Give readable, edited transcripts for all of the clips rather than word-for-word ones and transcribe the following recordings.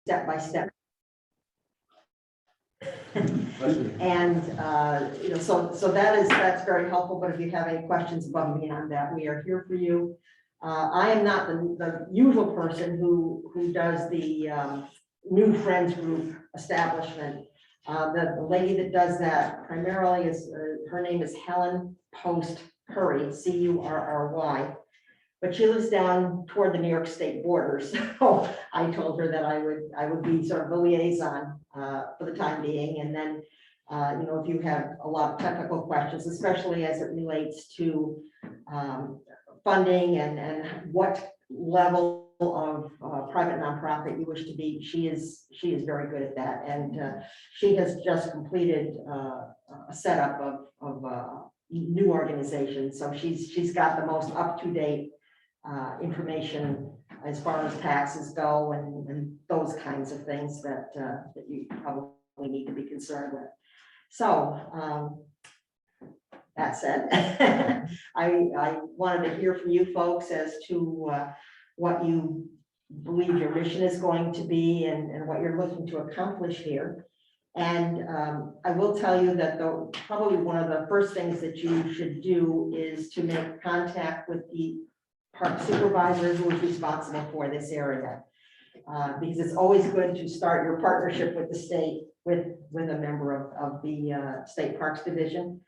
step by step. And so that's very helpful. But if you have any questions above and beyond that, we are here for you. I am not the usual person who does the new friends group establishment. The lady that does that primarily is her name is Helen Post Curry, Curry, but she lives down toward the New York State border. So I told her that I would be sort of the liaison for the time being, and then if you have a lot of technical questions, especially as it relates to funding and what level of private nonprofit you wish to be, she is very good at that, and she has just completed a setup of new organization, so she's got the most up-to-date information as far as taxes go and those kinds of things that you probably need to be concerned with. So that said, I wanted to hear from you folks as to what you believe your mission is going to be and what you're looking to accomplish here. And I will tell you that probably one of the first things that you should do is to make contact with the park supervisor who is responsible for this area. Because it's always good to start your partnership with the state with a member of the State Parks Division,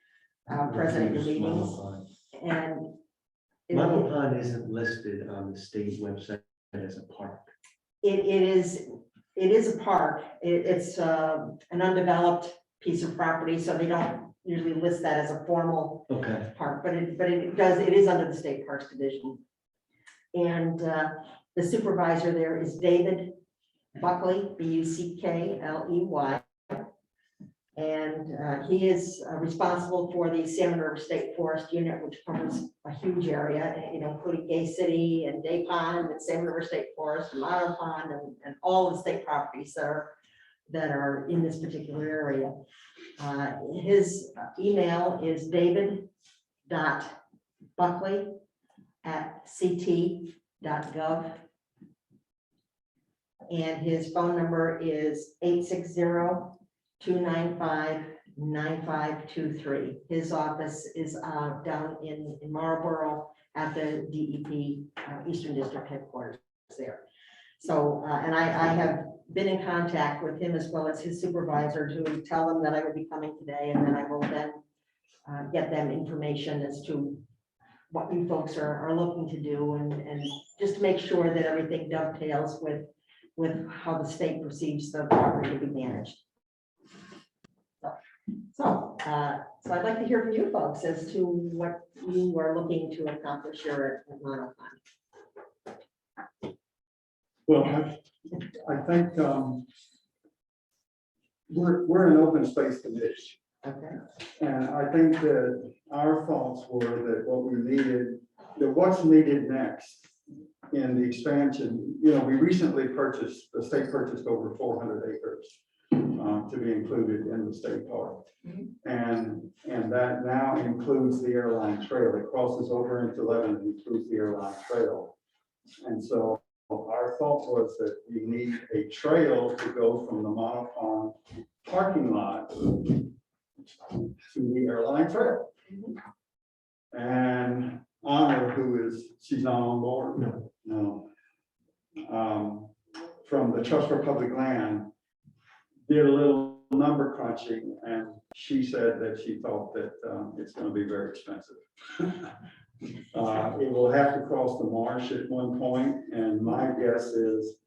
present at your meetings. And Model Pond isn't listed on the state website as a park. it is a park. It's an undeveloped piece of property, so they don't usually list that as a formal park, but it is under the State Parks Division. And the supervisor there is David Buckley, Buckley, and he is responsible for the Salmon River State Forest Unit, which covers a huge area, including Gay City and Day Pond and Salmon River State Forest and Model Pond and all the state properties that are in this particular area. His email is david.buckley@ct.gov. And his phone number is 860-295-9523. His office is down in Marlboro at the DEP Eastern District headquarters there. So, and I have been in contact with him as well as his supervisor to tell them that I would be coming today, and then I will then get them information as to what you folks are looking to do, and just to make sure that everything dovetails with how the state perceives the property to be managed. So I'd like to hear from you folks as to what you are looking to accomplish here at Model Pond. Well, I think we're an open space committee. Okay. And I think that our thoughts were that what's needed next in the expansion, we recently the state purchased over 400 acres to be included in the state park. And that now includes the airline trail. It crosses over into Lebanon and includes the airline trail. And so our thought was that we need a trail to go from the Model Pond parking lot to the airline trail. And Honor, she's not on board? No. From the Trust for Public Land, did a little number crunching, and she said that she thought that it's going to be very expensive. It will have to cross the marsh at one point, and my guess is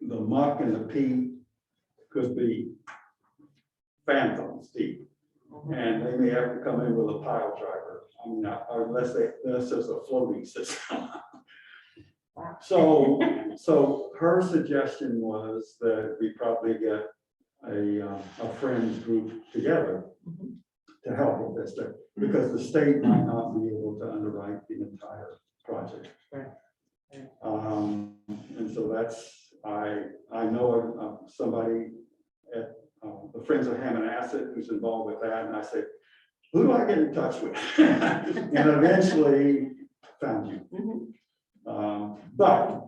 the muck and the peat could be phantoms deep, and they may have to come in with a pile driver. I mean, unless there's a floating system. So her suggestion was that we probably get a friends group together to help with this thing, because the state might not be able to underwrite the entire project. And so I know somebody at the Friends of Hammond Asset who's involved with that, and I said, who do I get in touch with? And eventually found you. But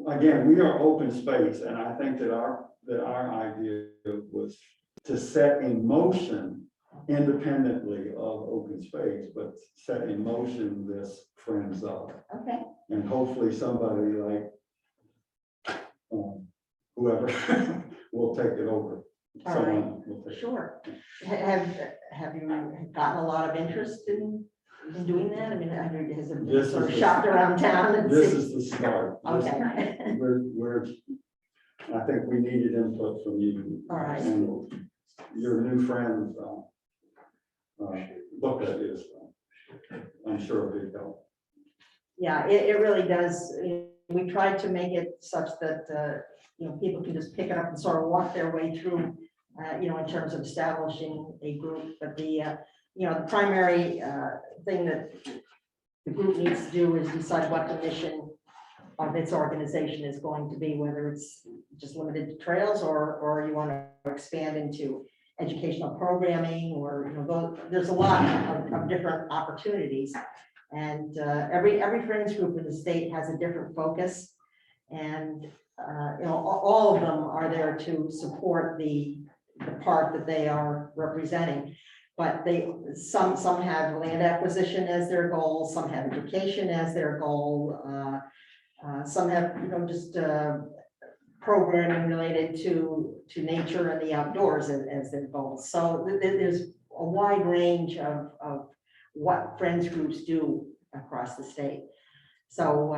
again, we are open space, and I think that our idea was to set in motion independently of open space, but set in motion this Friends of. Okay, And hopefully somebody like whoever will take it over. All Someone will take it. sure. Have you gotten a lot of interest in doing that? I mean, has it been This sort of is the- shopped around town and This see? is the start. Okay. I think we needed input from you. All right. And your new friends, look at this. I'm sure a big help. Yeah, it really does. We tried to make it such that, people can just pick it up and sort of walk their way through, in terms of establishing a group. But the primary thing that the group needs to do is decide what the mission of its organization is going to be, whether it's just limited to trails or you want to expand into educational programming or, there's a lot of different opportunities. And every friends group in the state has a different focus. And, all of them are there to support the part that they are representing. But some have land acquisition as their goal, some have education as their goal. Some have, just programming related to nature and the outdoors as their goals. So there's a wide range of what friends groups do across the state. So,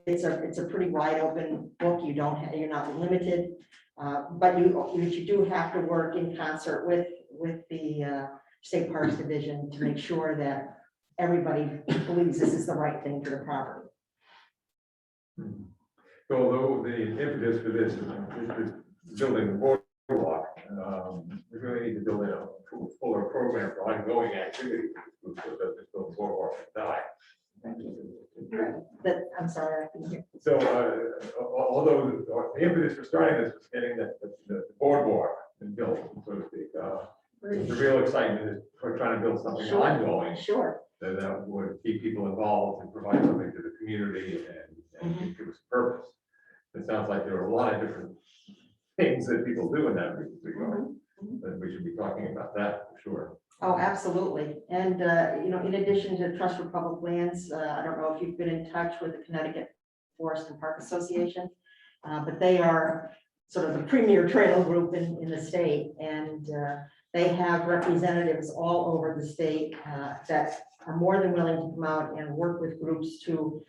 it's a pretty wide open book. You're not limited, but you do have to work in concert with the State Parks Division to make sure that everybody believes this is the right thing for the property. So although the impetus for this is building the boardwalk, we really need to build in a fuller program for ongoing activity. So that this boardwalk can die. I'm sorry, I couldn't hear. So although the impetus for starting this was getting the boardwalk built, so to speak, the real excitement is for trying to build something Sure. ongoing Sure. that would keep people involved and provide something to the community and give us purpose. It sounds like there are a lot of different things that people do in that regard, and we should be talking about that for sure. Oh, absolutely. And, in addition to Trust for Public Lands, I don't know if you've been in touch with the Connecticut Forest and Park Association, but they are sort of the premier trail group in the state. And they have representatives all over the state that are more than willing to come out and work with groups to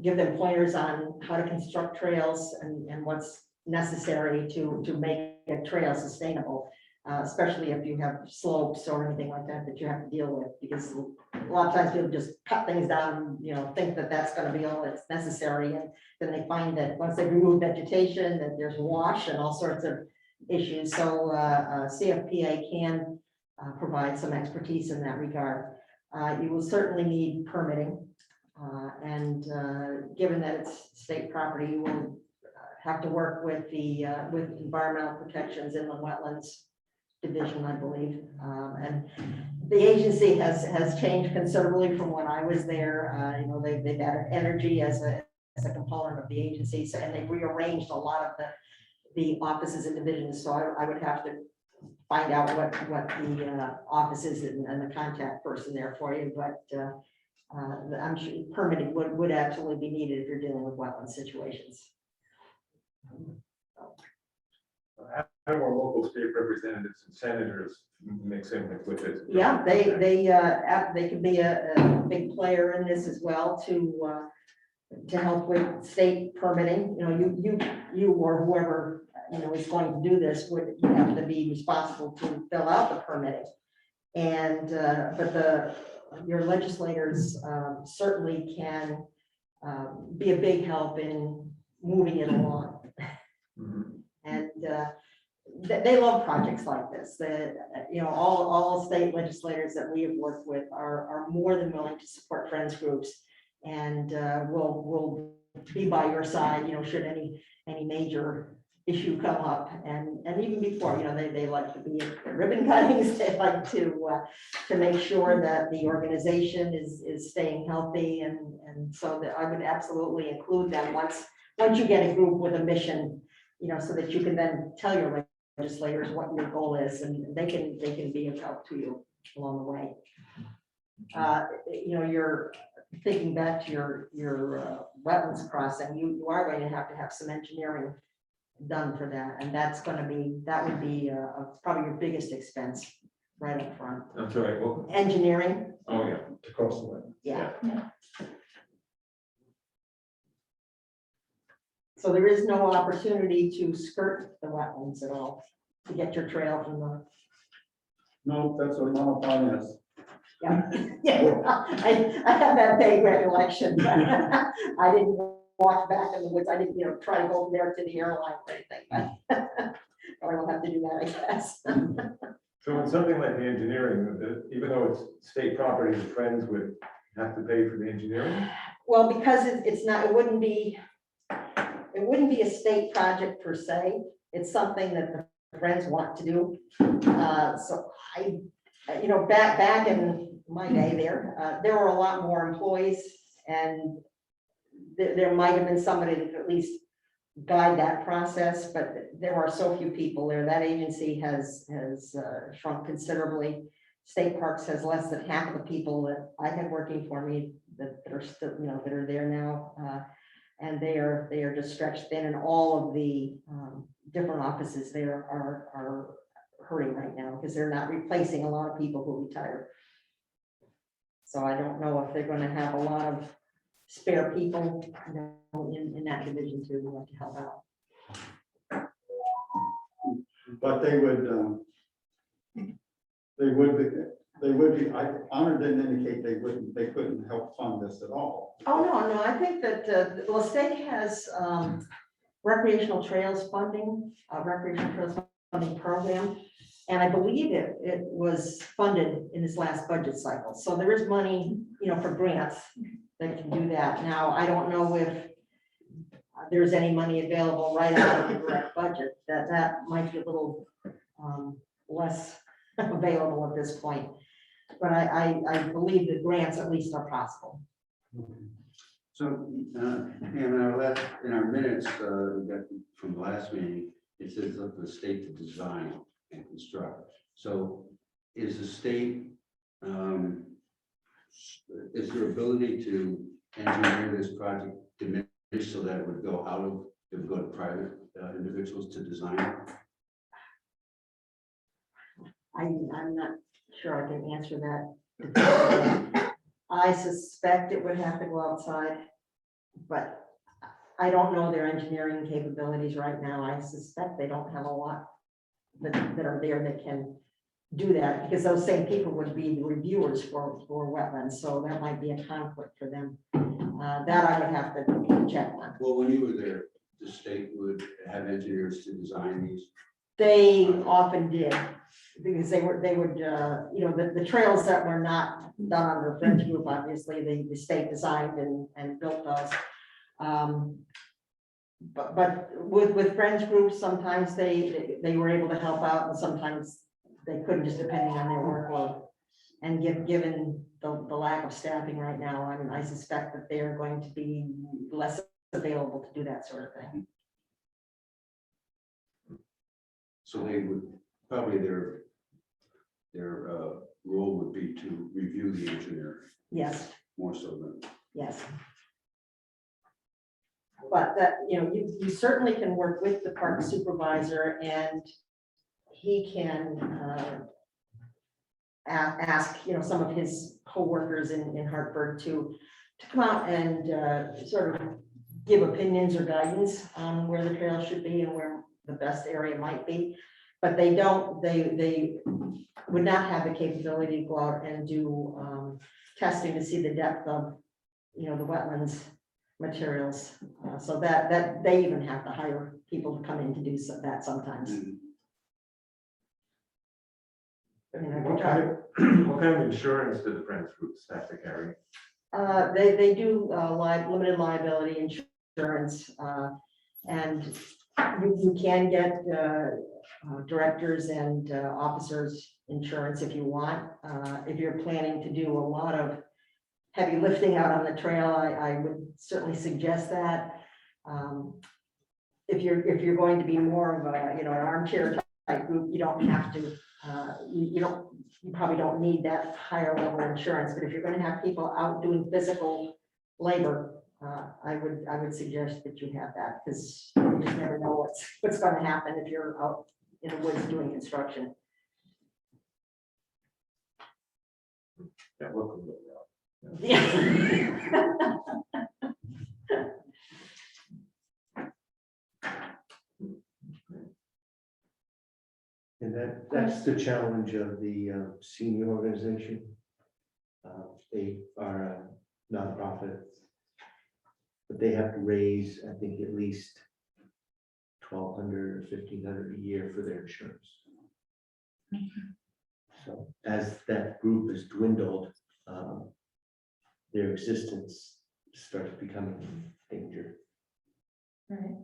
give them pointers on how to construct trails and what's necessary to make a trail sustainable. Especially if you have slopes or anything like that you have to deal with, because a lot of times people just cut things down, think that that's going to be all that's necessary, and then they find that once they remove vegetation, that there's wash and all sorts of issues. So CFPA can provide some expertise in that regard. You will certainly need permitting, and given that it's state property, you will have to work with the with environmental protections in the Wetlands Division, I believe. And the agency has changed considerably from when I was there. They've added energy as a component of the agency, and they've rearranged a lot of the offices and divisions. So I would have to find out what the office is and the contact person there for you. But I'm sure permitting would absolutely be needed if you're dealing with wetland situations. How more local state representatives and senators mix in with this? Yeah, they could be a big player in this as well to help with state permitting. You or whoever is going to do this would have to be responsible to fill out the permitting. And but your legislators certainly can be a big help in moving it along. And they love projects like this. All state legislators that we have worked with are more than willing to support friends groups, and will be by your side. Should any major issue come up, and even before, they like to be at ribbon cuttings, they like to make sure that the organization is staying healthy, and so that I would absolutely include them once you get a group with a mission, so that you can then tell your legislators what your goal is, and they can be of help to you along the way. You're thinking back to your wetlands crossing, you are going to have some engineering done for that, and that would be probably your biggest expense right up front. I'm sorry, well, Engineering, oh, yeah. To cross the way. yeah. So there is no opportunity to skirt the wetlands at all, to get your trail from the, No, that's what Mama Pond is. yeah. I have that vague recollection, but I didn't walk back in the woods, I didn't, try to go there to the airline or anything, but I will have to do that, I guess. So in something like the engineering, even though it's state property, the Friends would have to pay for the engineering? Well, because it's not, it wouldn't be a state project per se, it's something that the Friends want to do. So back in my day there were a lot more employees, and there might have been somebody that could at least guide that process, but there are so few people there. That agency has shrunk considerably. State Parks has less than half of the people that I had working for me that are still, that are there now. And they are just stretched thin, and all of the different offices there are hurting right now because they're not replacing a lot of people who retired. So I don't know if they're going to have a lot of spare people in that division to help out. But they would be, Honor didn't indicate they couldn't help fund this at all. Oh, no, I think that the state has recreational trails funding, recreational trails funding program. And I believe it was funded in this last budget cycle. So there is money, for grants that can do that. Now, I don't know if there's any money available right out of the direct budget, that might be a little less available at this point. But I believe the grants at least are possible. So, in our minutes, we got from the last meeting, it says that the state to design and construct. So is the state, is their ability to engineer this project diminished so that it would go to private individuals to design? I'm not sure I can answer that. I suspect it would have to go outside, but I don't know their engineering capabilities right now. I suspect they don't have a lot that are there that can do that, because those same people would be the reviewers for wetlands, so that might be a conflict for them. That I would have to check on. Well, when you were there, the state would have engineers to design these. They often did, because they would, the trails that were not done under Friends Group, obviously, the state designed and built those. But with Friends Groups, sometimes they were able to help out, and sometimes they couldn't, just depending on their workload. And given the lack of staffing right now, I suspect that they are going to be less available to do that sort of thing. So they would, probably their role would be to review the engineer Yes, more so than. yes. But that, you certainly can work with the park supervisor, and he can ask, some of his co-workers in Hartford to come out and sort of give opinions or guidance on where the trail should be and where the best area might be. But they would not have the capability to go out and do testing to see the depth of, the wetlands materials. So that they even have to hire people to come in to do that sometimes. What kind of insurance do the Friends Groups have to carry? They do limited liability insurance. And you can get directors and officers insurance if you want. If you're planning to do a lot of heavy lifting out on the trail, I would certainly suggest that. If you're going to be more of a, an armchair type group, you don't have to, you probably don't need that higher level insurance, but if you're gonna have people out doing physical labor, I would suggest that you have that, because you just never know what's gonna happen if you're out in the woods doing construction. Yeah, welcome. Yeah. And that's the challenge of the senior organization. They are a nonprofit, but they have to raise, I think, at least $1,200 or $1,500 a year for their insurance. So as that group is dwindled, their existence starts becoming in danger. Right.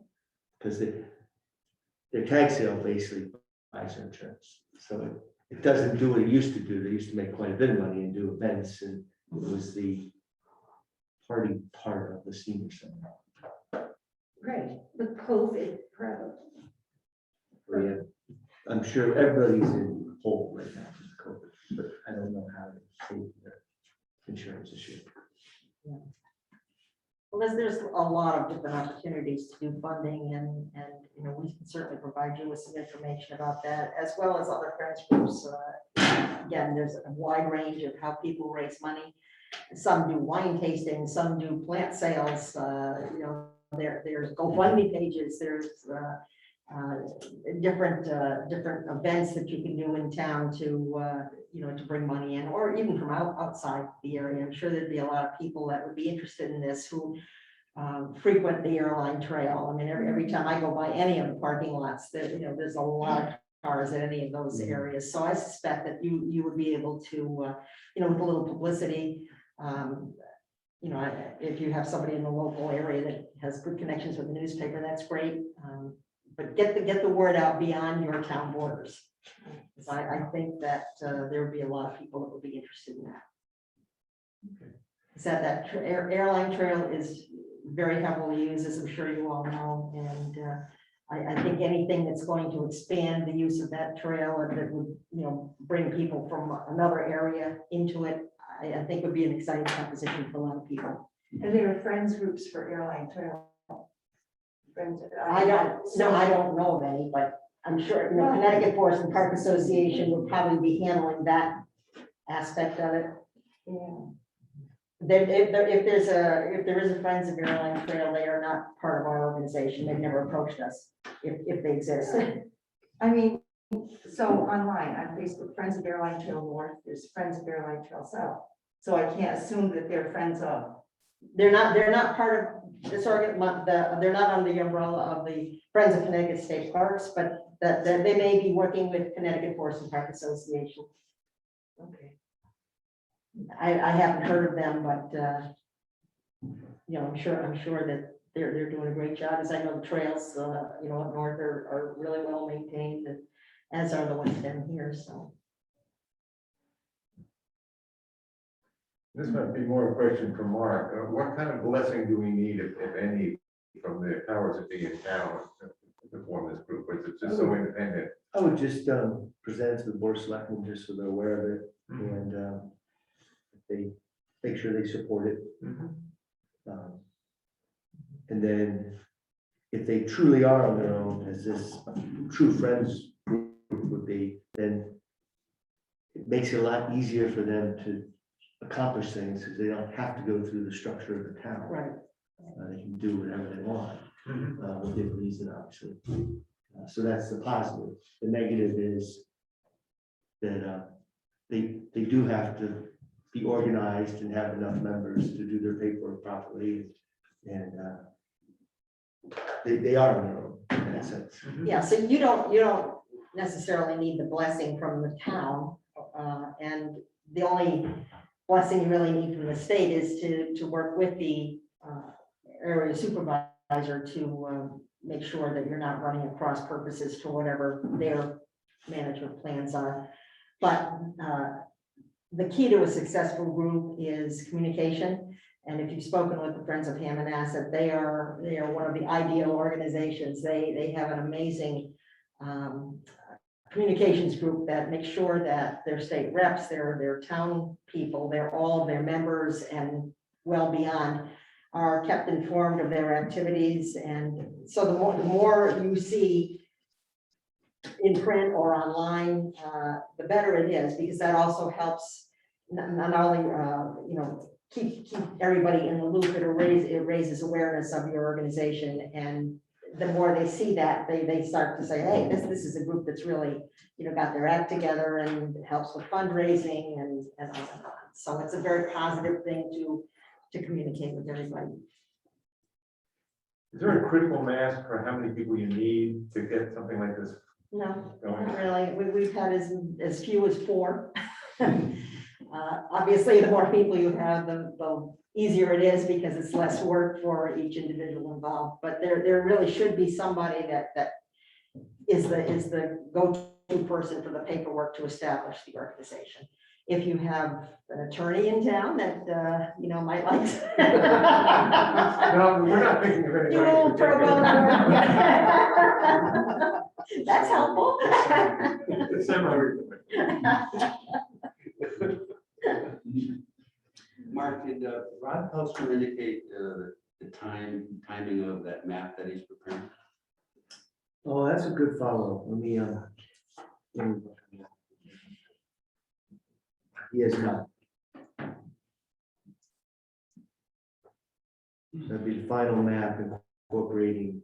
Because their tag sale basically buys their insurance. So it doesn't do what it used to do. They used to make quite a bit of money and do events, and it was the party part of the senior center. Right, with COVID, probably. Yeah, I'm sure everybody's in hole right now with COVID, but I don't know how to save their insurance issue. Well, there's a lot of different opportunities to do funding, and we can certainly provide you with some information about that, as well as other friends groups. Again, there's a wide range of how people raise money. Some do wine tasting, some do plant sales. There's GoFundMe pages. There's different events that you can do in town to to bring money in, or even from outside the area. I'm sure there'd be a lot of people that would be interested in this who frequent the airline trail. I mean, every time I go by any of the parking lots, there's a lot of cars in any of those areas. So I suspect that you would be able to, with a little publicity, if you have somebody in the local area that has good connections with the newspaper, that's great. But get the word out beyond your town borders. Because I think that there would be a lot of people that would be interested in that. Okay. Is that airline trail is very heavily used, as I'm sure you all know, and I think anything that's going to expand the use of that trail and that would bring people from another area into it, I think would be an exciting proposition for a lot of people. And there are friends groups for airline trail. Friends. I don't know of any, but I'm sure Connecticut Forest and Park Association would probably be handling that aspect of it. Yeah. If there is a Friends of Airline Trail, they are not part of our organization. They've never approached us if they exist. I mean, so online on Facebook, Friends of Airline Trail North, there's Friends of Airline Trail South. So I can't assume that they're friends of. They're not part of this organ. They're not under the umbrella of the Friends of Connecticut State Parks, but that they may be working with Connecticut Forest and Park Association. Okay. I haven't heard of them, but I'm sure that they're doing a great job. As I know, the trails up north are really well maintained, and as are the ones down here. So This might be more a question for Mark. What kind of blessing do we need, if any, from the powers that be in town to form this group? Or is it just so independent? I would just present to the board of selectmen just so they're aware of it, and they make sure they support it. And then if they truly are on their own, as this true friends group would be, then it makes it a lot easier for them to accomplish things, because they don't have to go through the structure of the town. right. They can do whatever they want, within reason, obviously. So that's the positive. The negative is that they do have to be organized and have enough members to do their paperwork properly, and they are on their own in that sense. Yeah, so you don't necessarily need the blessing from the town, and the only blessing you really need from the state is to work with the area supervisor to make sure that you're not running across purposes to whatever their management plans are. But the key to a successful group is communication. And if you've spoken with the Friends of Hammond Asset, they are one of the ideal organizations. They have an amazing communications group that makes sure that their state reps, their town people, all of their members and well beyond are kept informed of their activities. And so the more you see in print or online, the better it is, because that also helps not only, keep everybody in the loop. It raises awareness of your organization, and the more they see that, they start to say, hey, this is a group that's really, got their act together and helps with fundraising and on and on. So it's a very positive thing to communicate with everybody. Is there a critical mass for how many people you need to get something like this No, going? not really. We've had as few as 4. Obviously, the more people you have, the easier it is, because it's less work for each individual involved. But there really should be somebody that is the go-to person for the paperwork to establish the organization. If you have an attorney in town that might like No, we're not thinking of anybody. do in pro particular. bono work. That's helpful. It's semi-recent. Mark, did Rod Pelster indicate the timing of that map that he's preparing? Oh, that's a good follow-up. Let me he has not. That'd be the final map incorporating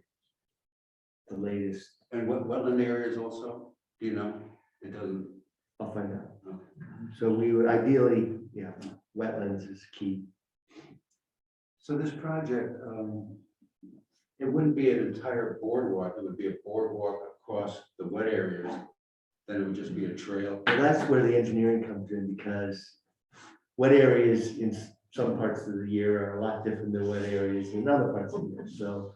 the latest. And what wetland areas also? Do you know? It doesn't. I'll find out. Okay. So we would ideally, wetlands is key. So this project, it wouldn't be an entire boardwalk, it would be a boardwalk across the wet areas. Then it would just be a trail. Well, that's where the engineering comes in, because wet areas in some parts of the year are a lot different than wet areas in other parts of the year. So,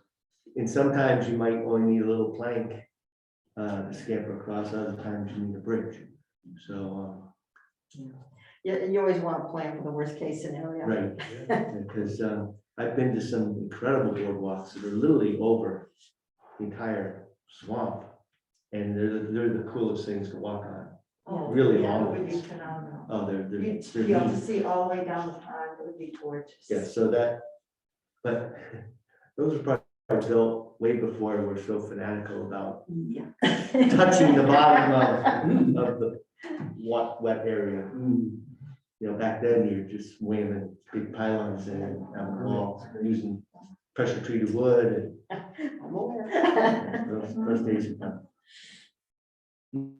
and sometimes you might only need a little plank to scamper across, other times you need a bridge. So, Yeah, you always want to plan for the worst case scenario. right, because I've been to some incredible boardwalks that are literally over the entire swamp. And they're the coolest things to walk on. Oh, Really yeah, long it would be ones. phenomenal. Oh, they're You'd they're be able neat. to see all the way down the pond. It would be gorgeous. Yeah, so that, but those are probably built way before we're so fanatical about Yeah. touching the bottom of the wet area. Back then you're just whamming big pylons in on the wall, using pressure treated wood, I'm aware. and those days are done.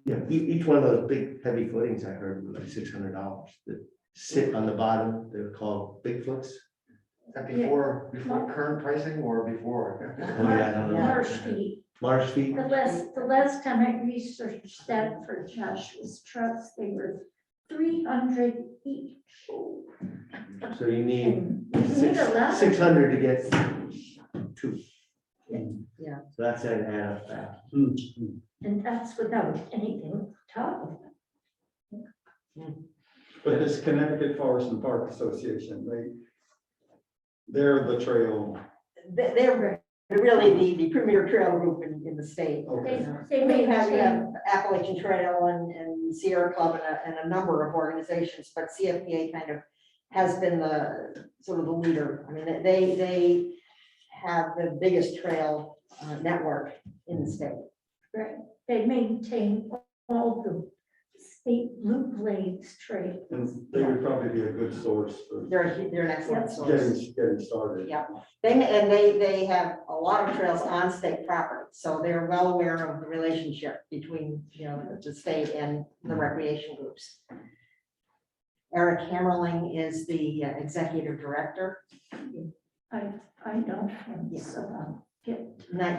Yeah, each one of those big heavy footings I heard were like $600 that sit on the bottom. They're called Bigfoots. Is that before current pricing or before? Oh, yeah, I don't know. Marsh feet. Marsh feet. The last time I researched that for Joshua's trucks, they were 300 each. So you need And you need a lot. 600 to get 2. Yeah. So that's an add up fast. And that's without anything on top of it. But this Connecticut Forest and Park Association, they're the trail. They're really the premier trail group in the state. Okay. They We have maintain, Appalachian Trail and Sierra Club and a number of organizations, but CFPA kind of has been the sort of the leader. I mean, they have the biggest trail network in the state. right, they maintain all the state loop lanes trails. And they would probably be a good source for They're an excellent source. getting started. Yeah, they have a lot of trails on state property, so they're well aware of the relationship between, the state and the recreation groups. Eric Hammerling is the executive director, I know him, so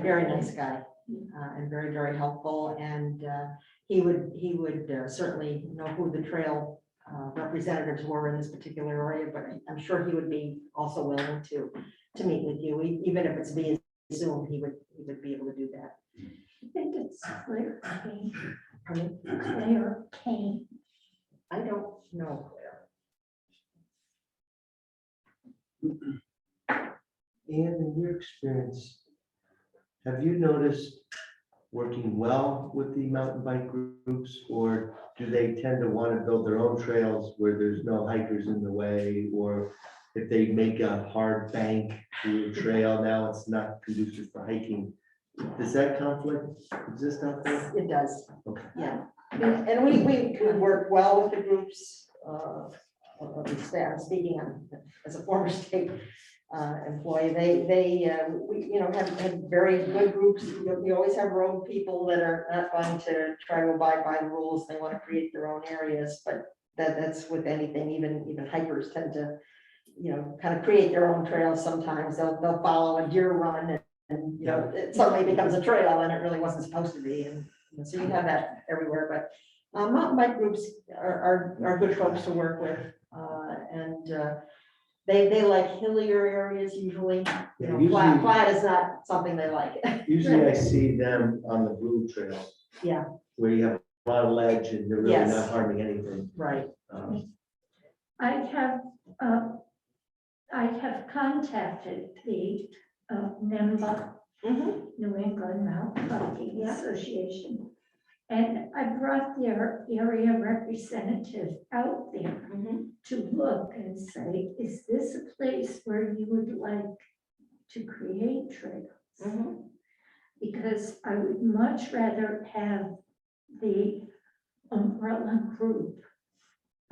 very nice guy, and very, very helpful, and he would certainly know who the trail representatives were in this particular area, but I'm sure he would be also willing to meet with you, even if it's via assume he would be able to do that. I think it's Claire Kane. Pardon me? Claire Kane. I don't know. And in your experience, have you noticed working well with the mountain bike groups, or do they tend to want to build their own trails where there's no hikers in the way, or if they make a hard bank through a trail, now it's not conducive for hiking? Does that conflict exist out there? It does, Okay. yeah. And we work well with the groups. I'm speaking as a former state employee, we have very good groups. We always have road people that are not going to try to abide by the rules. They want to create their own areas, but that's with anything. Even hikers tend to, kind of create their own trails. Sometimes they'll follow a deer run and it suddenly becomes a trail and it really wasn't supposed to be. And so you have that everywhere, but mountain bike groups are good folks to work with. They like hillier areas usually. Flat is not something they like. Usually I see them on the blue trail. Yeah. Where you have a lot of ledge and they're really Yes. not harming anything. Right. I have contacted the NEMBA, New England Mountain Biking Association. And I brought their area representative out there to look and say, is this a place where you would like to create trails? Because I would much rather have the umbrella group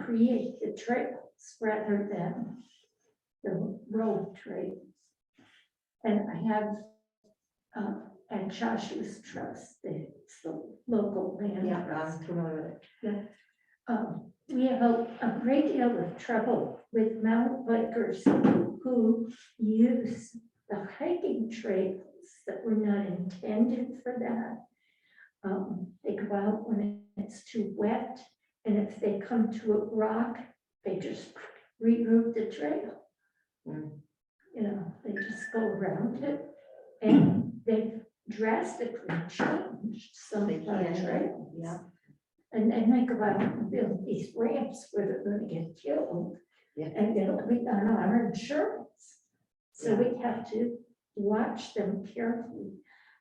create the trails rather than the road trails. And I have at Joshua's Trust, it's the local land Yeah, trust. I'm familiar with it. We have a great deal of trouble with mountain bikers who use the hiking trails that were not intended for that. They go out when it's too wet, and if they come to a rock, they just reroute the trail. They just go around it, and they've drastically changed some of the trails. Yeah. And then they go out and build these ramps where they're gonna get killed. Yeah. And it'll be on our insurance. So we have to watch them carefully.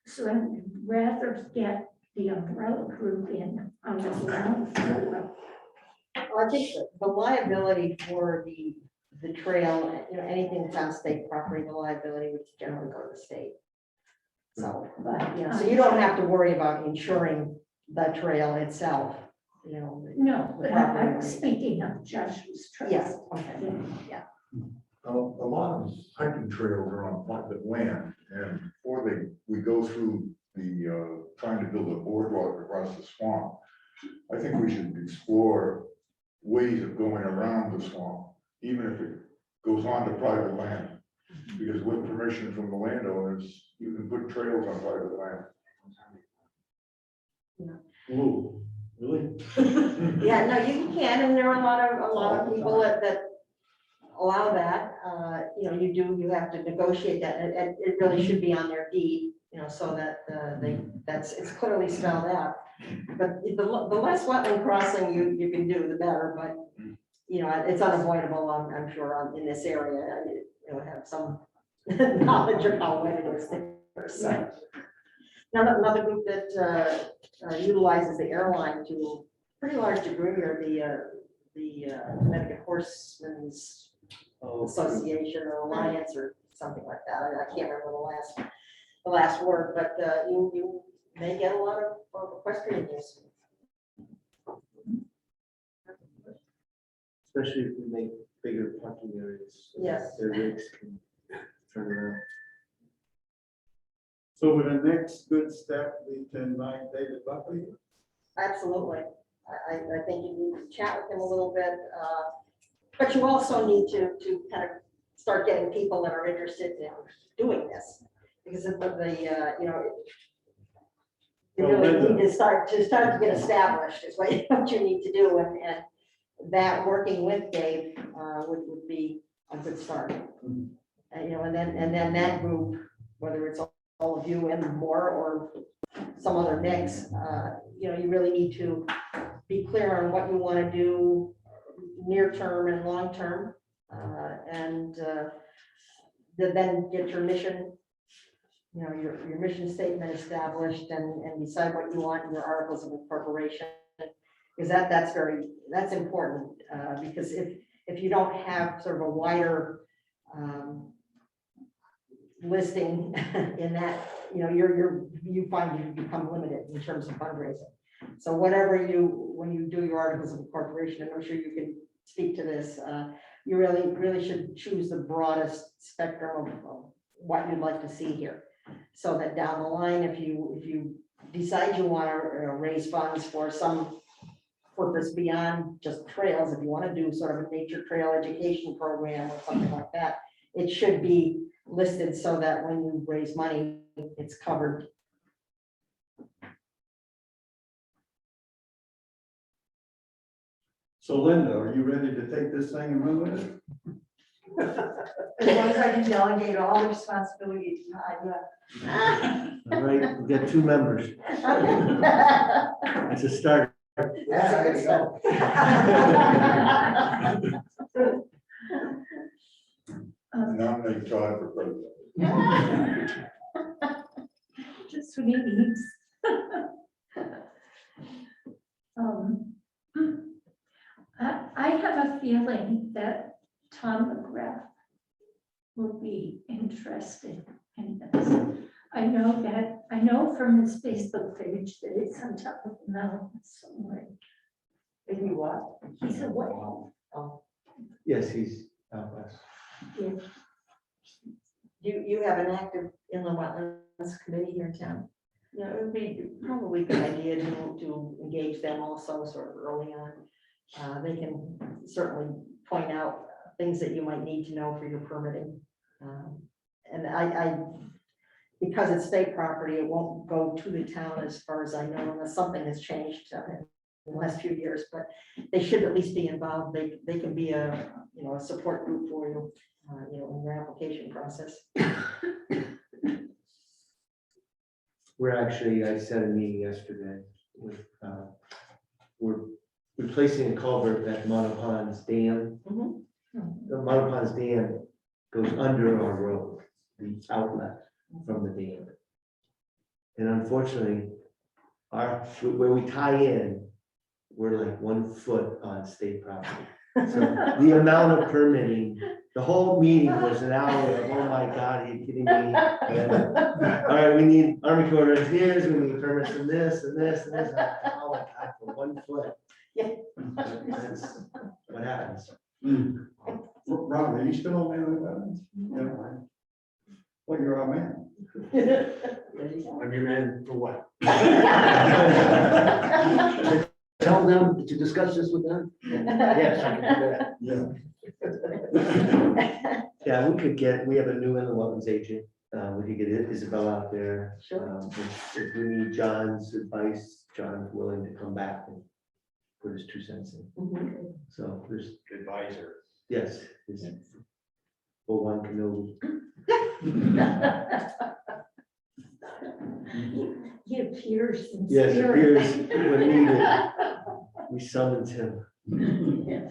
So I'd rather get the umbrella group in on the ground floor. I think the liability for the trail, anything that's on state property, the liability would generally go to the state. So, so you don't have to worry about insuring the trail itself, No, but I'm speaking of Joshua's Trust. Yes, okay, yeah. A lot of hiking trails are on private land, and before we go through the, trying to build a boardwalk across the swamp, I think we should explore ways of going around the swamp, even if it goes on to private land. Because with permission from the landowners, you can put trails on private land. Ooh, really? Yeah, no, you can, and there are a lot of people that allow that. You have to negotiate that, and it really should be on their deed, so that it's clearly spelled out. But the less wetland crossing you can do, the better, but, it's unavoidable, I'm sure, in this area. Have some knowledge of how wet it is there, so. Another group that utilizes the airline to a pretty large degree are the Connecticut Horsemen's Association or Alliance or something like that. I can't remember the last word, but you may get a lot of equestrian use. Especially if we make bigger parking areas. so Yes. Their rigs can turn around. So would the next good step be to invite David Buckley? Absolutely. I think you need to chat with him a little bit, but you also need to kind of start getting people that are interested in doing this, because of you really need to start to get established is what you need to do, and that working with Dave would be a good start. And then that group, whether it's all of you and more, or some other mix, you know, you really need to be clear on what you want to do near term and long term. And then get your mission, you know, your mission statement established and decide what you want in your articles of incorporation. Because that's important, because if you don't have sort of a wider listing in that, you know, you find you become limited in terms of fundraising. So whatever when you do your articles of incorporation, and I'm sure you can speak to this, you really should choose the broadest spectrum of what you'd like to see here. So that down the line, if you decide you want to raise funds for some purpose beyond just trails, if you want to do sort of a nature trail education program or something like that, it should be listed so that when you raise money, it's covered. So Linda, are you ready to take this thing and run with it? As long as I can delegate all the responsibility to Todd, All right, we've got 2 members. That's a start. Yeah, there you go. Nominate Todd for president. Just what he needs. I have a feeling that Tom McGrath will be interested in this. I know from his Facebook page that it's on top of the mountain somewhere. if you want. He's a whale. Yes, he's out west. You have an active inland wetlands committee here in town. Yeah, it would be probably a good idea to engage them also sort of early on. They can certainly point out things that you might need to know for your permitting. And I because it's state property, it won't go to the town as far as I know, unless something has changed in the last few years, but they should at least be involved. They can be a support group for you, in your application process. We're actually, I set a meeting yesterday with, we're replacing a culvert at Monoponds Dam. Mhm. The Monoponds Dam goes under our road, the outlet from the dam. And unfortunately, where we tie in, we're like 1 foot on state property. So the amount of permitting, the whole meeting was an hour of, oh my God, are you kidding me? And, all right, we need Army Corps of Engineers, we need permits from this and this and this. Oh my God, for 1 foot. Yeah. That's what happens. Ron, are you still on Manly Wetlands? Yeah. Well, you're our man. I'm your man for what? Tell them to discuss this with them? Yes, I can do that. Yeah. Yeah, we have a new inland wetlands agent. We could get Isabel out there. Sure. If we need John's advice, John's willing to come back and put his 2 cents in. Mhm. So there's, Advisor. yes, his one canoe. He appears in Yes, it spirit. appears when needed. We summoned him. Yeah.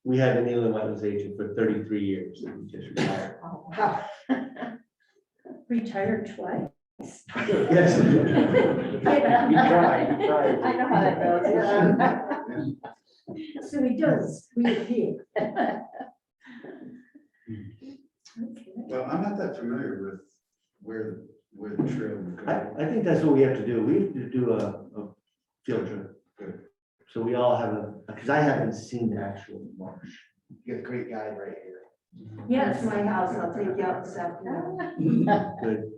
We had an inland wetlands agent for 33 years and he just retired. Oh, wow. Retired twice. Yes. You tried, you tried. I know how that goes. Yeah. So he does reappear. Okay. Well, I'm not that familiar with where the trail would go. I think that's what we have to do. We have to do a field trip. Good. So we all have because I haven't seen the actual marsh. You got a great guy right here. That's Yes, my house. I'll take you out this afternoon. Good.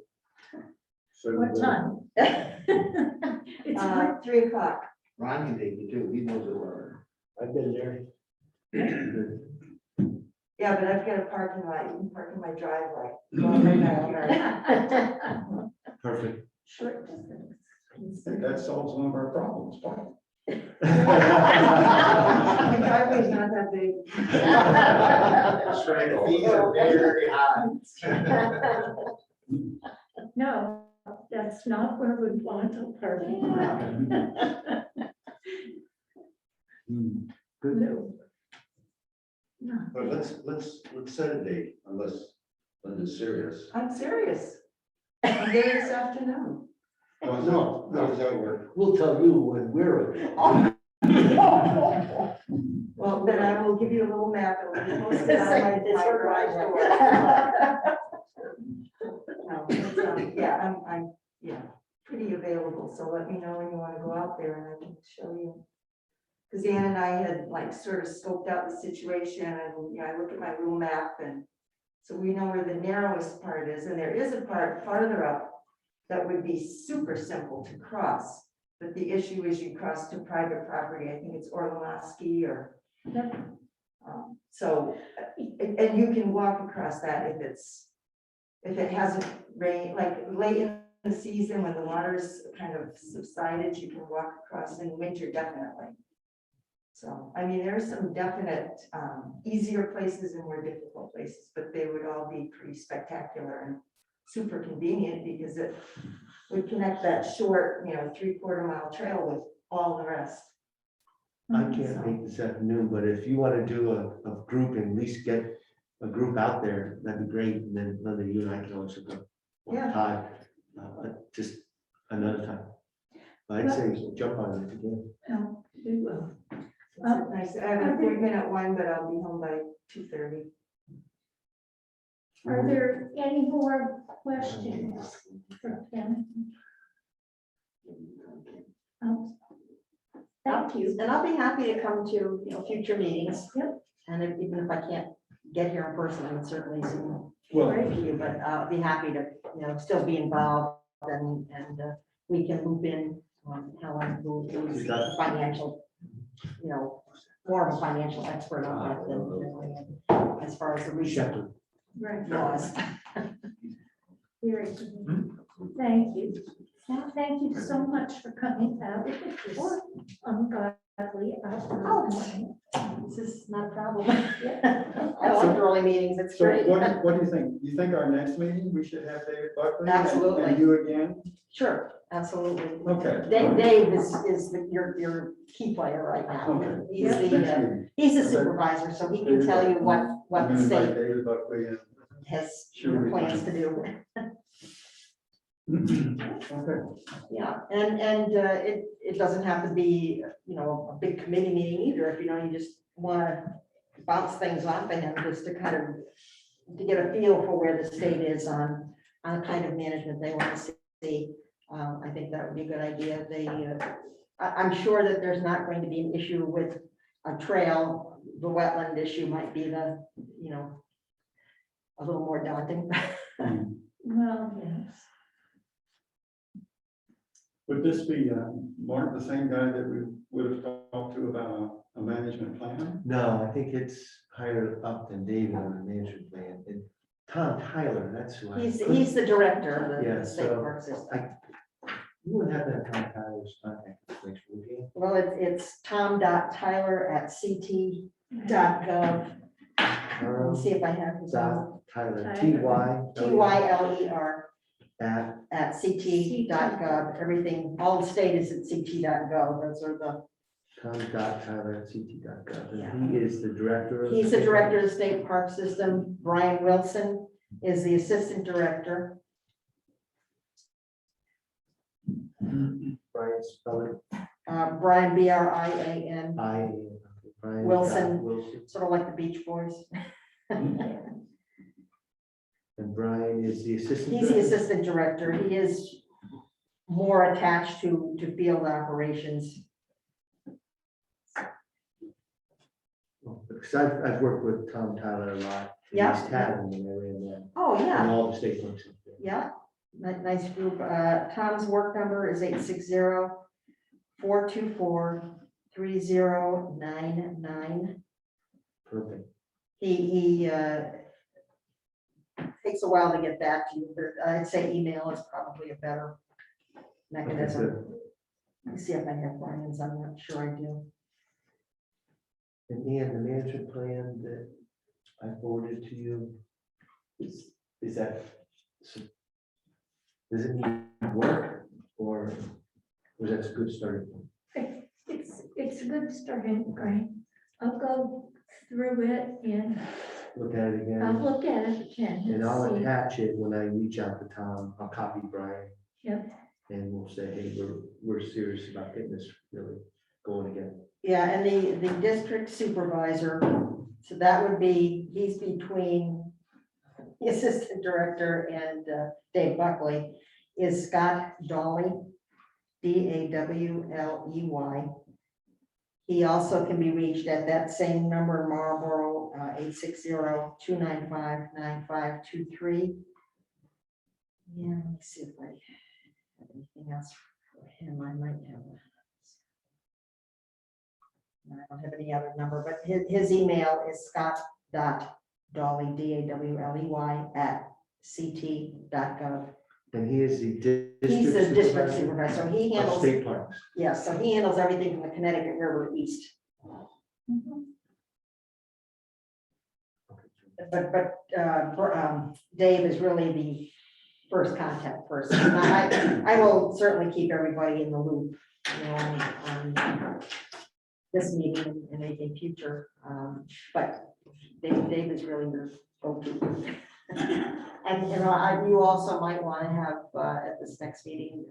So what time? It's 3 o'clock. Ron can take you too, he knows it well. I've been there. Good. Yeah, but I've got a parking lot. You can park in my driveway. Go in my backyard. Perfect. short distance. I think that solves one of our problems. Why? My driveway's not that big. That's right, the fees are very high. No, that's not where we want a parking lot. Good. No. No. But let's set a date unless Linda's serious. I'm serious. I'm there this afternoon. No, How does that work? we'll tell you when we're. Well, then I will give you a little map. It will be posted on my It's her garage driveway. door. No, I'm pretty available, so let me know when you want to go out there and I can show you. Because Ann and I had like sort of scoped out the situation and, I look at my little map and so we know where the narrowest part is, and there is a part farther up that would be super simple to cross. But the issue is you cross to private property, I think it's Orlowski or. Yep. So, and you can walk across that if it hasn't rained, like late in the season when the water's kind of subsided, you can walk across. In winter, definitely. So, I mean, there are some definite easier places and more difficult places, but they would all be pretty spectacular and super convenient because it would connect that short, 3/4 mile trail with all the rest. I can't make this afternoon, but if you want to do a group and at least get a group out there, that'd be great. And then Linda, you and I can also go. Or Yeah. Todd, just another time. But I'd say jump on it again. No, we will. Nice. I have an appointment at 1, but I'll be home by 2:30. Are there any more questions for Kim? Thank you. And I'll be happy to come to, future meetings. Yep. And even if I can't get here in person, I would certainly Zoom Well, for you, but I'll be happy to, still be involved and we can loop in Helen, who's a financial, more of a financial expert on that than as far as the research Right. laws. Very good. Thank you. Well, thank you so much for coming out. This ungodly hour. This is not a problem. I like early meetings, it's so great. what do you think? You think our next meeting, we should have David Buckley? and- Absolutely. And you again? Sure, absolutely. Okay. Dave is your key player right now. Okay. He's Next the, meeting. he's the supervisor, so he can tell you what I'm the gonna invite state David Buckley in. has Sure. plans to do. Okay. Yeah, and it doesn't have to be, a big committee meeting either, if you just want to bounce things off of him, just to kind of, to get a feel for where the state is on the kind of management they want to see. I think that would be a good idea. I'm sure that there's not going to be an issue with a trail. The wetland issue might be a little more daunting. Well, yes. Would this be, Mark, the same guy that we would have talked to about a management plan? No, I think it's higher up than David on the management plan. And Tom Tyler, that's who I. He's the director of Yeah, the state so park system. You wouldn't have that Tom Tyler's contact information, would you? Well, it's tom.tyler@ct.gov. Let me see if I have his own. Tyler, Tyler. Tyler at at ct.gov. Everything, all the state is at ct.gov. Those are the, tom.tyler@ct.gov. Yeah. And he is the director. he's the director of the state park system. Brian Wilson is the assistant director. Brian Spelling. Brian, Brian, Brian. Wilson. Wilson. sort of like the Beach Boys. And Brian is the assistant. He's the director? assistant director. He is more attached to field operations. Because I've worked with Tom Tyler a lot. in Yeah. East Haddon when I ran that. Oh, And yeah, all the state parks up there. yeah. Nice group. Tom's work number is 860-424-3099. Perfect. He takes a while to get back to you, but I'd say email is probably a better Okay, mechanism. good. Let me see if I have Brian's, I'm not sure I do. And Ian, the management plan that I forwarded to you, is that, does it need work, or was that a good starting point? It's a good starting point. I'll go through it and Look at it I'll again, look at it again. and I'll see. attach it when I reach out to Tom, I'll copy Brian. Yep. And we'll say, hey, we're serious about getting this really going again. Yeah, and the district supervisor, so that would be, he's between the assistant director and Dave Buckley, is Scott Dawley, Dawley. He also can be reached at that same number, Marlboro, 860-295-9523. Yeah, let me see if I have anything else for him. I might have. I don't have any other number, but his email is scott.dawley, Dawley, @ct.gov. And he is the He's the district supervisor supervisor. He of handles, state parks. yeah, so he handles everything from the Connecticut River east. Mhm. But Dave is really the first contact person. And I will certainly keep everybody in the loop, you know, on this meeting and anything future. But Dave is really the go-to. And, you know, you also might want to have at this next meeting,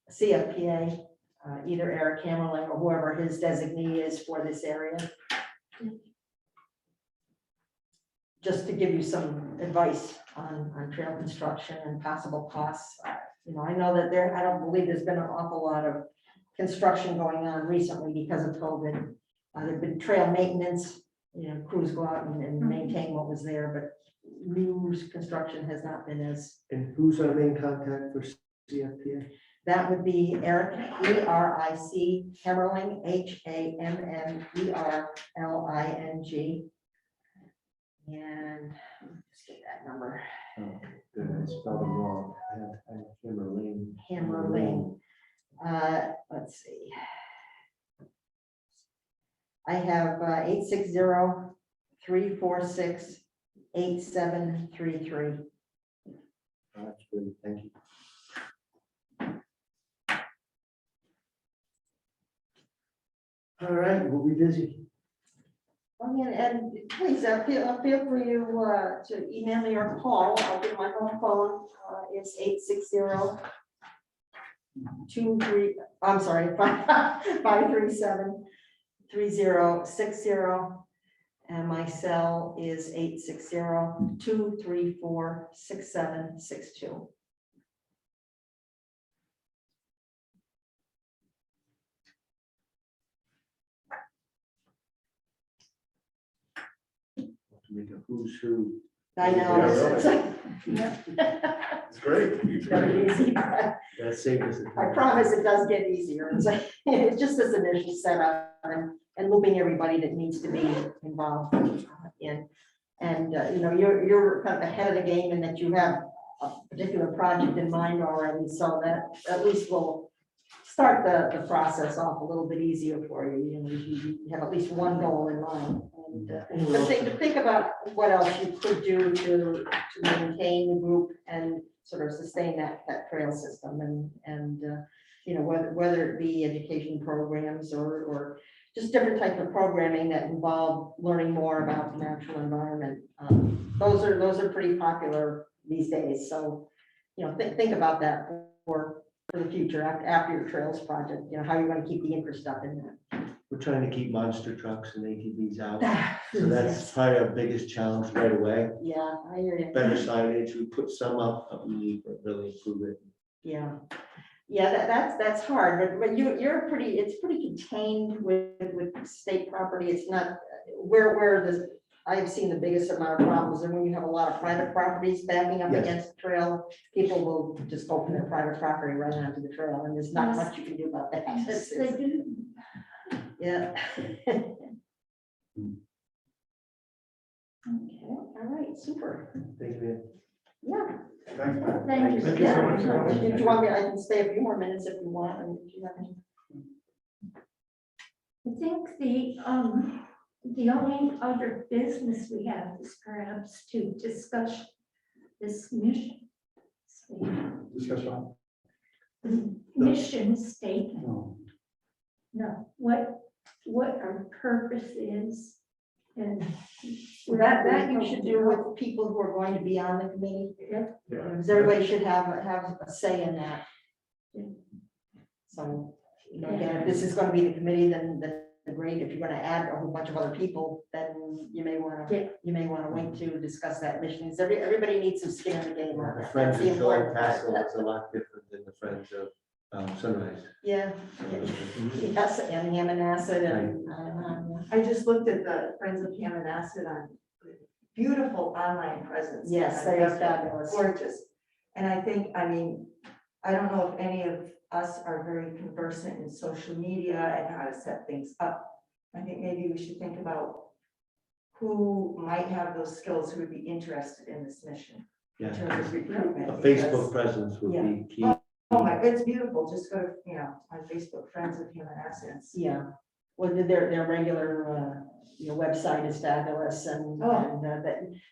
CFPA, either Eric Hammerling or whoever his designee is for this area. Just to give you some advice on trail construction and possible costs. You know, I know that I don't believe there's been an awful lot of construction going on recently because of COVID. There've been trail maintenance, you know, crews go out and maintain what was there, but new construction has not been as. And who's our main contact for CFPA? That would be Eric, ERIC, Hammerling, HAMMERLING. And let's get that number, Oh, good, I spelled them wrong. I have Hammerling. Hammerling. Let's see. I have 860-346-8733. That's good, thank you. All right, we'll be busy. I mean, and please, feel free to email me or call. I'll give my home phone. It's 537-3060. And my cell is 860-234-6762. To make a who's who. I know. Yeah, it's It's great. it's never easy, but That saved us. I promise it does get easier. It's like, it's just this initial setup and looping everybody that needs to be involved in. And, you know, you're kind of ahead of the game in that you have a particular project in mind already, so that at least will start the process off a little bit easier for you. You know, you have at least one goal in mind. And but think about what else you could do to maintain the group and sort of sustain that trail system and you know, whether it be education programs or just different types of programming that involve learning more about the natural environment. Those are pretty popular these days. So, you know, think about that for the future after your trails project, you know, how you're going to keep the interest up in that. We're trying to keep monster trucks and ATVs out. So that's probably our biggest challenge right away. Yeah, I hear you. Better signage, we put some up, but we need to really improve it. Yeah, that's hard, but it's pretty contained with state property. It's not where I have seen the biggest amount of problems, and when you have a lot of private properties backing up Yes. against the trail, people will just open their private property right onto the trail, and there's not much you can do about that. Yes, they do. Yeah. Okay. All right, super. Thank you. Yeah. Thanks, Matt. Thank you. Thank you so much. If you want me, I can stay a few more minutes if you want. And if you have any. I think the only other business we have is perhaps to discuss this mission. Discuss on. mission statement, No. no, what our purpose is. And That you should do with people who are going to be on the committee. Yeah. Because everybody should have a say in that. So, you know, again, if this is gonna be the committee, then great. If you're gonna add a whole bunch of other people, then you may wanna, wait to discuss that mission. Because everybody needs some skin in the game on The that. Friends That's the of Joy important part. Castle is a lot different than the Friends of Sunrise. Yeah, yes, and Hammond Acid and, I just looked at the Friends of Hammond Acid on beautiful online presence. yes, on they are Facebook. fabulous. Gorgeous. And I think, I mean, I don't know if any of us are very conversant in social media and how to set things up. I think maybe we should think about who might have those skills, who would be interested in this mission in Yeah, terms of recruitment. a because- Facebook presence would be key. Oh my, it's beautiful. Just go to, on Facebook, Friends of Human Assets. Yeah, well, their regular, website is fabulous and, Oh.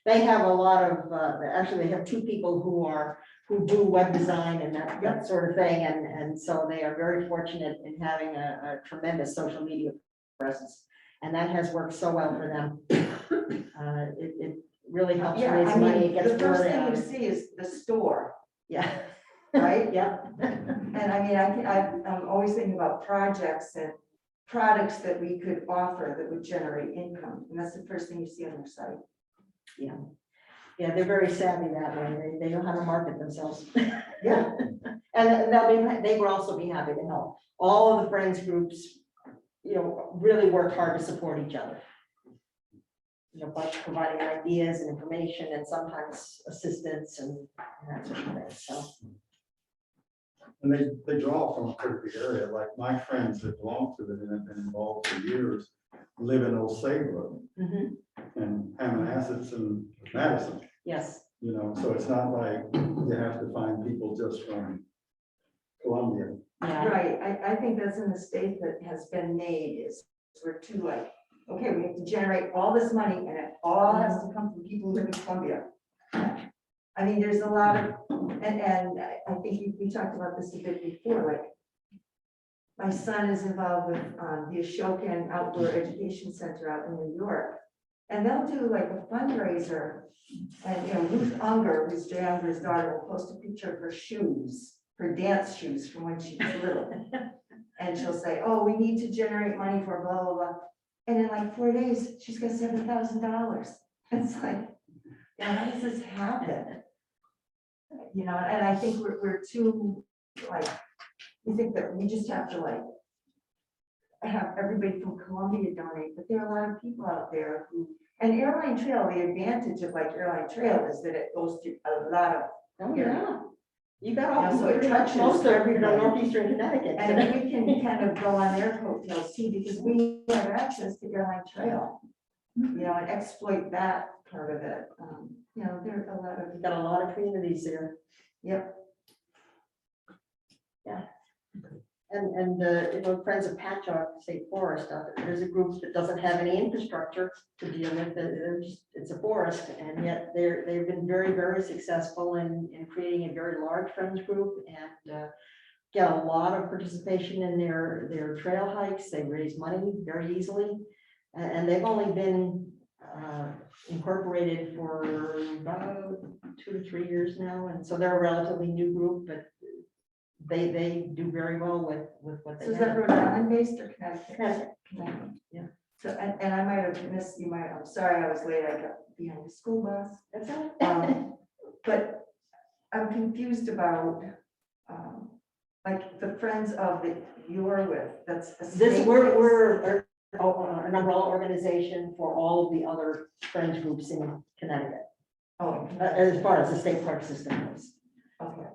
they have a lot of, actually, they have two people who do web design and that sort of thing. And so they are very fortunate in having a tremendous social media presence. And that has worked so well for them. It really helps Yeah, raise I money. mean, It gets the first word thing out. you see is the store, Yeah. right? Yeah. And I mean, I'm always thinking about projects and products that we could offer that would generate income. And that's the first thing you see on their site. Yeah, they're very savvy that way. They know how to market themselves. Yeah. And they will also be happy to help. All of the friends groups, really work hard to support each other. By providing ideas and information and sometimes assistance and that sort of thing, so. And they draw from a pretty area, like my friends that belong to it and have been involved for years, live in Old Saybrook and Hammond Assets in Madison, Yes, so it's not like you have to find people just from Columbia. yeah, Right, I think that's a mistake that has been made is we're too like, okay, we have to generate all this money and it all has to come from people who live in Columbia. I mean, there's a lot of, and I think we talked about this a bit before, like my son is involved with the Ashokan Outdoor Education Center out in New York. And they'll do like a fundraiser and, Ruth Unger, who's Jay Unger's daughter, will post a picture of her shoes, her dance shoes from when she was little. And she'll say, oh, we need to generate money for blah, blah, blah. And in like 4 days, she's got $7,000. It's like, how does this happen? And I think we're too, like, we think that we just have to like have everybody from Columbia donate, but there are a lot of people out there who, and Airline Trail, the advantage of like Airline Trail is that it goes to a lot of, oh, yeah. You got all, So it pretty much touches most of everybody. northeastern Connecticut. and we can kind of go on their coattails too, because we have access to Airline Trail. And exploit that part of it. There are a lot of, We've got a lot of communities there. yep. And Friends of Patchogue State Forest, there's a group that doesn't have any infrastructure to deal with. It's a forest, and yet they've been very, very successful in creating a very large friends group and get a lot of participation in their trail hikes. They raise money very easily, and they've only been incorporated for about 2 to 3 years now, and so they're a relatively new group, but they do very well with what they So is that have. Rhode Island based or Connecticut? Connecticut. Yeah. So, and I might have missed, I'm sorry I was late, I got behind the school bus. That's all right. But I'm confused about, like the friends of that you're with, that's. a This, state-based- we're an umbrella organization for all of the other friends groups in Connecticut, Oh, as far as the state park system goes. okay.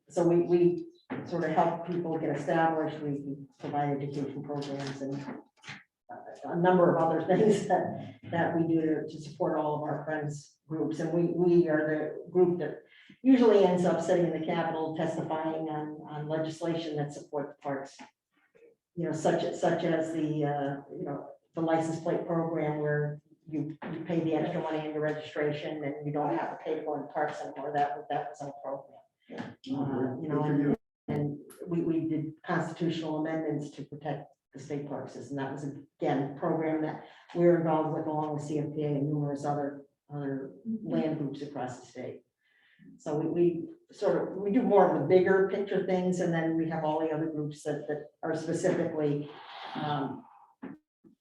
So we sort of help people get established, we provide education programs and a number of other things that we do to support all of our friends groups. And we are the group that usually ends up sitting in the Capitol testifying on legislation that support the parks. Such as the license plate program where you pay the extra money in your registration and you don't have to pay for it in parks anymore. That was our program. Good for you. And we did constitutional amendments to protect the state park system. That was, again, a program that we're involved with along with CFPA and numerous other land groups across the state. So we do more of the bigger picture things, and then we have all the other groups that are specifically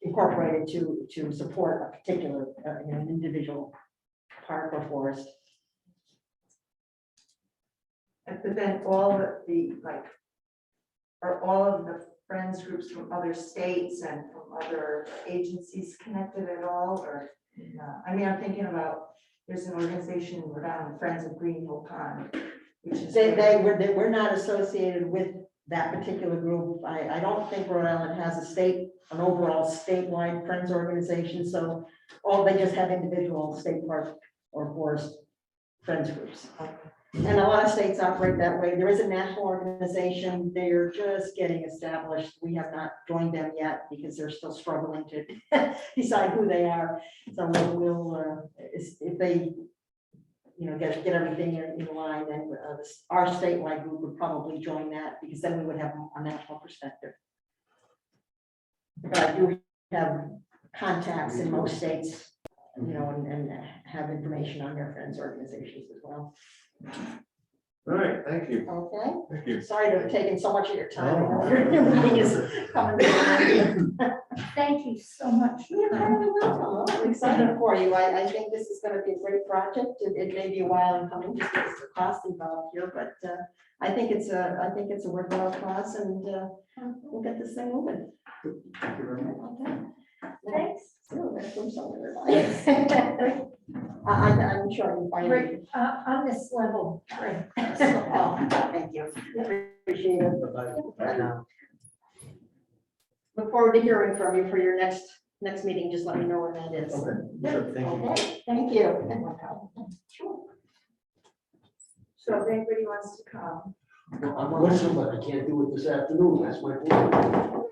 incorporated to support a particular, an individual park or forest. But then all of the, like, are all of the friends groups from other states and from other agencies connected at all, or? I mean, I'm thinking about, there's an organization in Rhode Island, Friends of Greenville Pond, which is. We're not associated with that particular group. I don't think Rhode Island has an overall statewide friends organization, so they just have individual state park or forest friends groups. And a lot of states operate that way. There is a national organization. They're just getting established. We have not joined them yet because they're still struggling to decide who they are. So we'll if they, get everything in line, then our statewide group would probably join that, because then we would have a national perspective. But I do have contacts in most states, and have information on their friends organizations as well. All right, thank you. Okay, Thank you. sorry to have taken so much of your time. I know your meeting is coming. Thank you so much. You're very welcome. I'm excited for you. I think this is gonna be a great project. It may be a while in coming, just because the cost involved here, but I think it's a worthwhile cause, and we'll get this thing moving. Thank you very much. Okay. Thanks. So that's from somewhere. I'm sure you find it. Right, on this level. Right. Oh, thank you. Appreciate it. Right now. Look forward to hearing from you for your next meeting. Just let me know when that is. Okay, sure, thank you. Okay, thank you. Sure. So if anybody wants to come, Well, I'm on some, but I can't do it this afternoon, that's my point.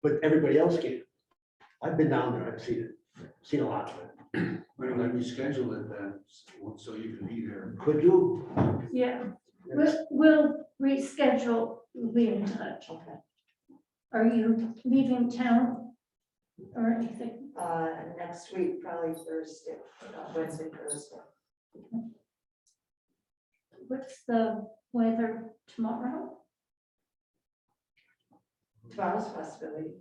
But everybody else can. I've been down there, I've seen a lot of it. Why don't we reschedule it then, so you can be there? Could you? Yeah, we'll reschedule, we'll be in touch. Okay. Are you leaving town or anything? next week, probably Thursday, Wednesday, Thursday. What's the weather tomorrow? Tomorrow's possibility.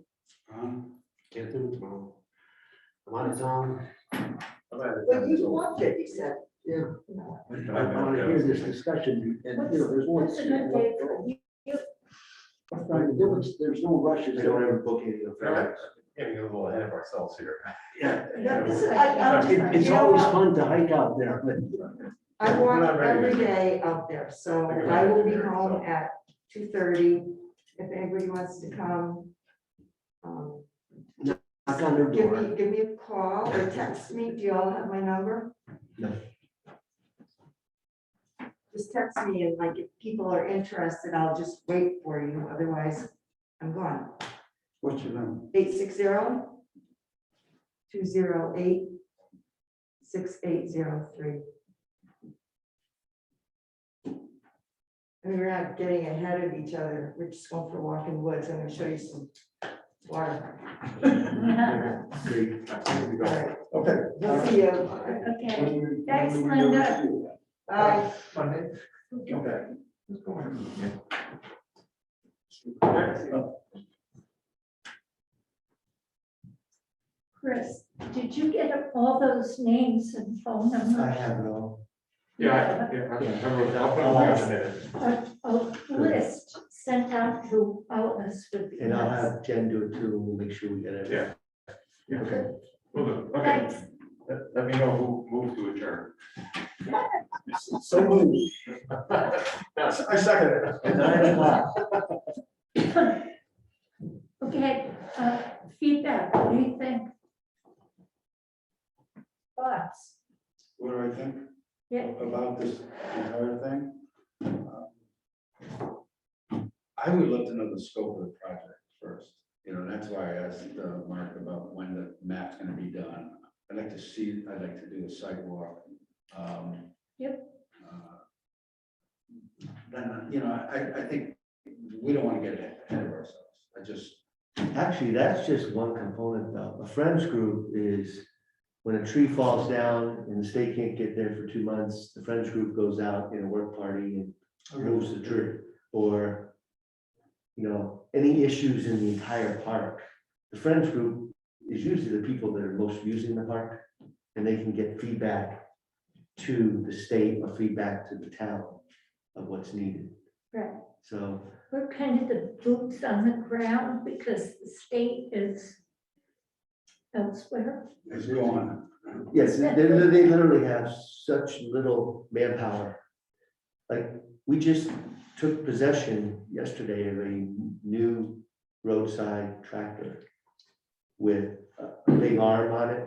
Can't do it tomorrow. I'm out of town. Well, you loved it, you said. Yeah. I want to hear this discussion, and there's one. What's a good day for you? I'm trying to do it. There's no rushes. We don't ever book any of that. Getting a little ahead of ourselves here. Yeah. Yeah, this is, I It's always fun to hike out there, but I We're not walk ready every yet. day out there, so We're I will be not ready, home so. at 2:30. If anybody wants to come, knock on their door. give me a call or text me. Do you all have my number? No. Just text me, and like, if people are interested, I'll just wait for you. Otherwise, I'm gone. What's your number? 860-208-6803. And we're not getting ahead of each other. We're just going for a walk in the woods. I'm gonna show you some water. Great. All right. Okay. We'll see you. Okay, thanks, Linda. Bye. Monday. Okay. Let's go ahead. Chris, did you get all those names and phone numbers? I have no. Yeah, I wrote down, I'll put them all in a minute. A list sent out to all of us would be And I'll nice. have Jen do it too, and we'll make sure we get it. Yeah. Okay. Will do. Okay, Thanks. let me know who moved to adjourn. So moved. I second it. At 9 o'clock. Okay, feedback, what do you think? Thoughts? What do I think Yeah, about this entire thing? I would love to know the scope of the project first. That's why I asked Mark about when the map's gonna be done. I'd like to do a sidewalk. Yep. Then, I think we don't want to get ahead of ourselves. I just, Actually, that's just one component though. A friends group is when a tree falls down and the state can't get there for 2 months, the friends group goes out in a work party and moves the tree. Or, any issues in the entire park. The friends group is usually the people that are most using the park, and they can get feedback to the state or feedback to the town of what's needed. Right. So, We're kind of the boots on the ground because the state is elsewhere. It's gone. yes, they literally have such little manpower. Like, we just took possession yesterday of a new roadside tractor with a big arm on it,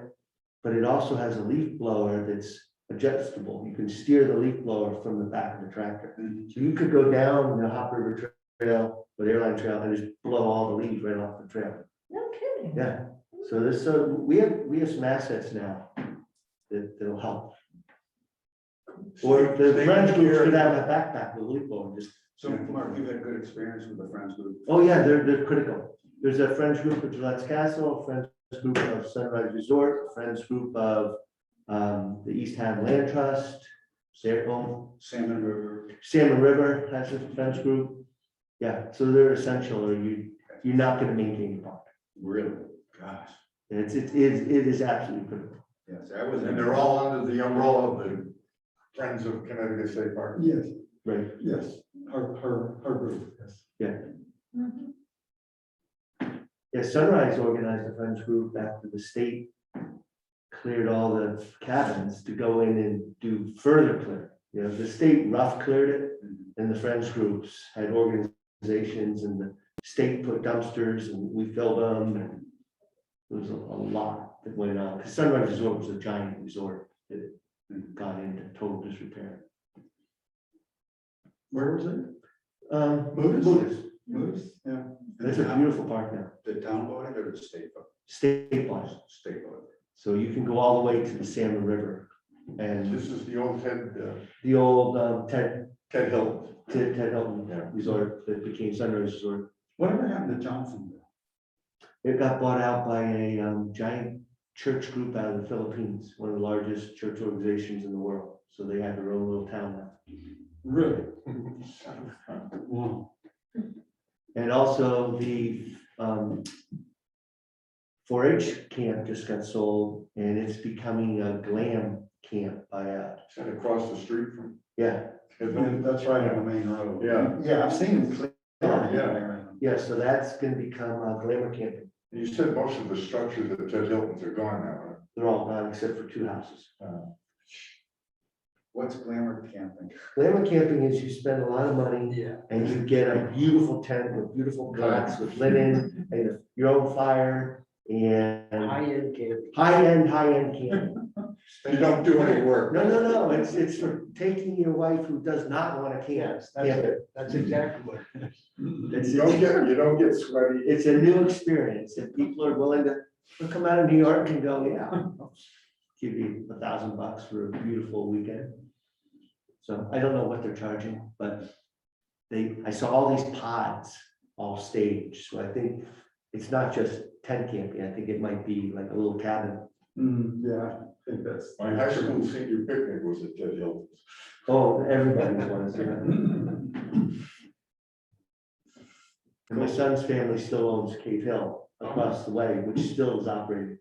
but it also has a leaf blower that's adjustable. You can steer the leaf blower from the back of the tractor. So you could go down the Hop River Trail or the airline trail and just blow all the leaves right off the trail. No kidding. Yeah, so we have some assets now that'll help. Or the friends group should have a backpack with a leaf blower, just. so Mark, you've had good experience with the Friends group. Oh, yeah, they're critical. There's a friends group of Gillette's Castle, a friends group of Sunrise Resort, a friends group of the East Hammond Land Trust, Salmon River. Salmon River has a friends group. Yeah, so they're essential, or you're not gonna maintain your park. Really? Gosh. It is absolutely critical. Yes, I was. And they're all under the umbrella of the Friends of Connecticut State Park. Yes, Right. yes, her group, yes. Mhm. Yeah, Sunrise organized a friends group after the state cleared all the cabins to go in and do further clear. The state rough cleared it, and the friends groups had organizations, and the state put dumpsters, and we filled them, and there was a lot that went on, because Sunrise Resort was a giant resort that got into total disrepair. Where was it? Buddhist. Moose, yeah. It's a beautiful park now, The town bought it or the state bought state laws. it? State bought it. So you can go all the way to the Salmon River, and This is the old the old Ted Ted Hilton. Hilton Yeah. Resort that became Sunrise Resort. Whatever happened to Johnsonville? It got bought out by a giant church group out of the Philippines, one of the largest church organizations in the world. So they have their own little town now. Really? Wow. And also the 4-H camp just got sold, and it's becoming a glam camp by Is that across the street from yeah. Ted Yeah, Hilton? that's right on the main road. Yeah. Yeah, I've seen it clear. Yeah, so that's gonna become a glamour camping. You said most of the structures at Ted Hilton's are gone now, right? They're all gone except for 2 houses. What's glamour camping? Glamour camping is you spend a lot of money Yeah. and you get a beautiful tent with beautiful cots with linen and your own fire and High-end camping. high-end camping. You don't do any work. No, it's for taking your wife who does not want to camp. Yes, that's exactly what it is. It's, You don't get sweaty. it's a new experience, and people are willing to they'll come out of New York and go, yeah, I'll give you $1,000 for a beautiful weekend. So I don't know what they're charging, but I saw all these pods all staged, so I think it's not just tent camping, I think it might be like a little cabin. Yeah, I think that's. My high school senior picnic was at Ted Hilton's. Oh, everybody wants to. And my son's family still owns Cave Hill across the way, which still is operating.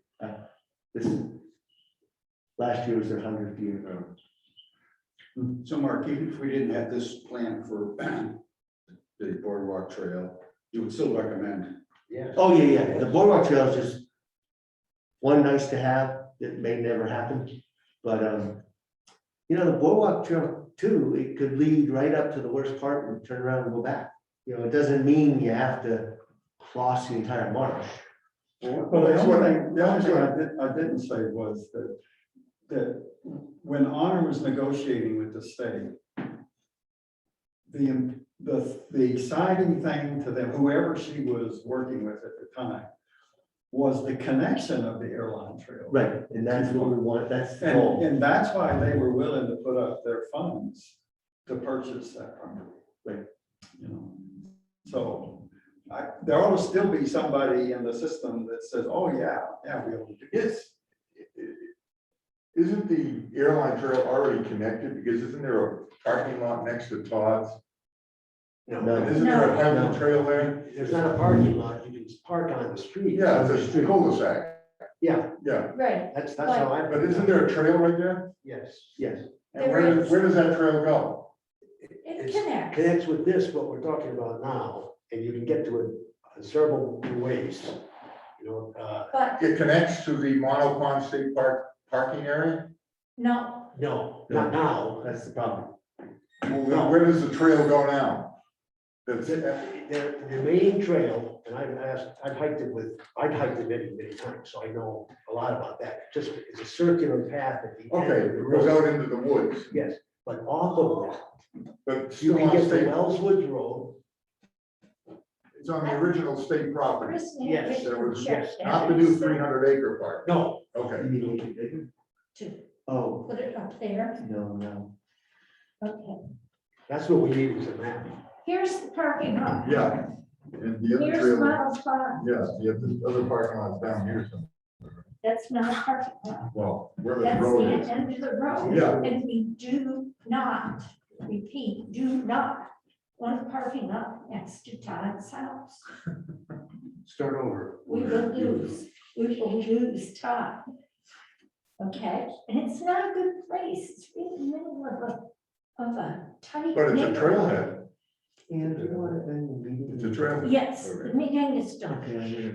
Last year was their 100th year. So Mark, even if we didn't have this plan for the boardwalk trail, you would still recommend? Yes. Oh, yeah, the boardwalk trail is just one nice to have that may never happen, but, the boardwalk trail too, it could lead right up to the worst part and turn around and go back. It doesn't mean you have to cross the entire marsh. Well, the only thing I didn't say was that when Honor was negotiating with the state, the exciting thing to them, whoever she was working with at the time, was the connection of the airline trail. Right, and that's what we want, that's the goal. And that's why they were willing to put up their funds to purchase that property. Right. So there ought to still be somebody in the system that says, oh, yeah, we ought to do this. Isn't the airline trail already connected? Because isn't there a parking lot next to Todd's? No, And isn't there a hiking trail there? there's not a parking lot, you can park on the street. Yeah, it's a cul-de-sac. Yeah, Yeah, Right, that's how I. but isn't there a trail right there? Yes. Yes. And There is. where does that trail go? it connects. Connects with this, what we're talking about now, and you can get to it several ways. You know, But It connects to the Monopond State Park parking area? no, no, not now. That's the problem. Well, then where does the trail go now? That's, The main trail, and I've hiked it many, many times, so I know a lot about that. Just, it's a circular path at the end okay, of the it goes road. out into the woods, Yes, but off of that, but you still can on get to state, Wells Woods Road. it's on the original state property. Chris. Yes, There was checked not the that. new 300-acre park. No, Okay, You mean make it bigger? To Oh, put it up there, no. okay. that's what we need is a map. Here's the parking lot. yeah, and the other Here's trail, Miles Pond. yeah, you have the other parking lots down here somewhere. That's not a parking lot. Well, where the That's road the is. end of the road. Yeah. And we do not, repeat, do not want a parking lot next to Todd's house. Start over. We will lose Todd. Okay, and it's not a good place. It's really in the middle of a tight. But it's a neighborhood. trailhead, And you want to then meeting? it's a trail. Yes, the meeting is done. Okay, I'm gonna